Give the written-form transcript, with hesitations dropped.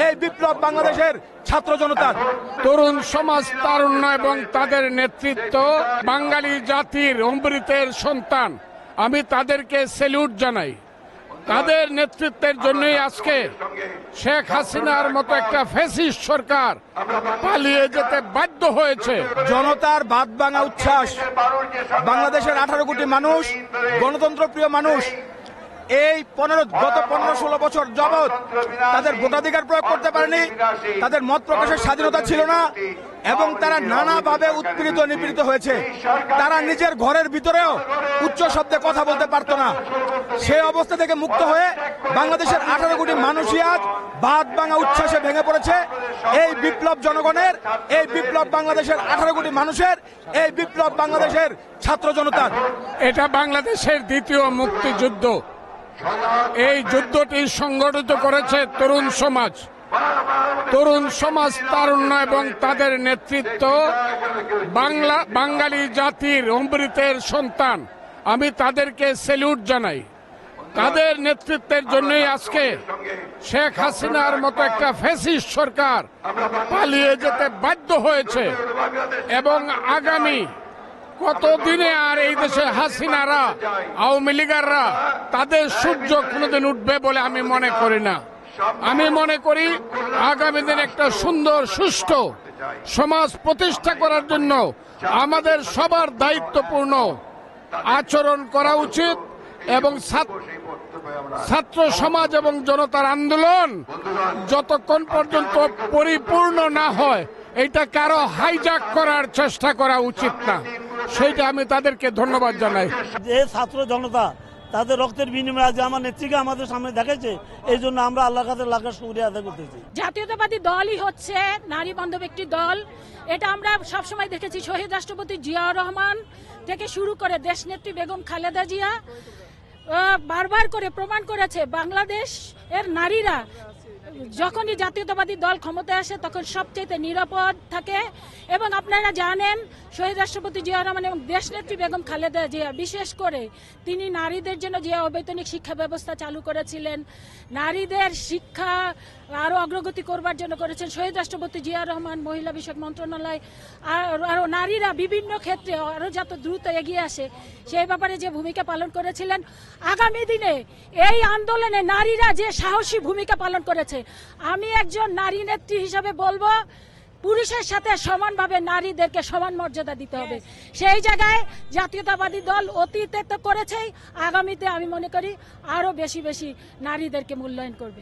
এই বিপ্লব বাংলাদেশের ছাত্র জনতার। তরুণ সমাজ, তারুণ্য এবং তাদের নেতৃত্ব বাঙালি জাতির অমৃতের সন্তান। আমি তাদেরকে স্যালুট জানাই। তাদের নেতৃত্বের জন্যই আজকে শেখ হাসিনার মতো একটা ফ্যাসিস্ট সরকার পালিয়ে যেতে বাধ্য হয়েছে। জনতার বাদ ভাঙা উচ্ছ্বাস, বাংলাদেশের 18 কোটি মানুষ, গণতন্ত্র প্রিয় মানুষ এই গত 15-16 বছর যাবৎ তাদের ভোটাধিকার প্রয়োগ করতে পারেনি, তাদের মত প্রকাশের স্বাধীনতা ছিল না এবং তারা নানাভাবে উৎপীড়িত নিপীড়িত হয়েছে। তারা নিজের ঘরের ভিতরেও উচ্চ শব্দে কথা বলতে পারত না। সেই অবস্থা থেকে মুক্ত হয়ে বাংলাদেশের 18 কোটি মানুষই আজ বাদ ভাঙা উচ্ছ্বাসে ভেঙে পড়েছে। এই বিপ্লব জনগণের, এই বিপ্লব বাংলাদেশের 18 কোটি মানুষের, এই বিপ্লব বাংলাদেশের ছাত্র জনতার। এটা বাংলাদেশের দ্বিতীয় মুক্তিযুদ্ধ। এই যুদ্ধটি সংগঠিত করেছে তরুণ সমাজ। তরুণ সমাজ, তারুণ্য এবং তাদের নেতৃত্ব বাঙালি জাতির অমৃতের সন্তান। আমি তাদেরকে স্যালুট জানাই। তাদের নেতৃত্বের জন্যই আজকে শেখ হাসিনার মতো একটা ফ্যাসিস্ট সরকার পালিয়ে যেতে বাধ্য হয়েছে এবং আগামী কতদিনে আর এই দেশে হাসিনারা, আওয়ামী লীগাররা তাদের সূর্য কোনোদিন উঠবে বলে আমি মনে করি না। আমি মনে করি আগামী দিন একটা সুন্দর সুষ্ঠু সমাজ প্রতিষ্ঠা করার জন্য আমাদের সবার দায়িত্বপূর্ণ আচরণ করা উচিত এবং ছাত্র সমাজ এবং জনতার আন্দোলন যতক্ষণ পর্যন্ত পরিপূর্ণ না হয় এটা কারো হাইজ্যাক করার চেষ্টা করা উচিত না। সেইটা আমি তাদেরকে ধন্যবাদ জানাই। যে ছাত্র জনতা তাদের রক্তের বিনিময়ে আজ আমার নেত্রীকে আমাদের সামনে দেখেছে, এই জন্য আমরা আল্লাহর কাছে লাখ শুকরিয়া আদায় করতেছি। জাতীয়তাবাদী দলই হচ্ছে নারী বান্ধব একটি দল। এটা আমরা সবসময় দেখেছি। শহীদ রাষ্ট্রপতি জিয়াউর রহমান থেকে শুরু করে দেশনেত্রী বেগম খালেদা জিয়া বারবার করে প্রমাণ করেছে বাংলাদেশ এর নারীরা যখনই জাতীয়তাবাদী দল ক্ষমতায় আসে তখন সবচেয়ে নিরাপদ থাকে। এবং আপনারা জানেন শহীদ রাষ্ট্রপতি জিয়াউর রহমান এবং দেশনেত্রী বেগম খালেদা জিয়া বিশেষ করে তিনি নারীদের জন্য যে অবৈতনিক শিক্ষা ব্যবস্থা চালু করেছিলেন, নারীদের শিক্ষা আরো অগ্রগতি করবার জন্য করেছেন শহীদ রাষ্ট্রপতি জিয়াউর রহমান। মহিলা বিষয়ক মন্ত্রণালয় আরো নারীরা বিভিন্ন ক্ষেত্রে আরো যত দ্রুত এগিয়ে আসে সেই ব্যাপারে যে ভূমিকা পালন করেছিলেন। আগামী দিনে এই আন্দোলনে নারীরা যে সাহসী ভূমিকা পালন করেছে, আমি একজন নারী নেত্রী হিসাবে বলবো পুরুষের সাথে সমানভাবে নারীদেরকে সমান মর্যাদা দিতে হবে। সেই জায়গায় জাতীয়তাবাদী দল অতীতে তো করেছেই, আগামীতে আমি মনে করি আরো বেশি বেশি নারীদেরকে মূল্যায়ন করবে।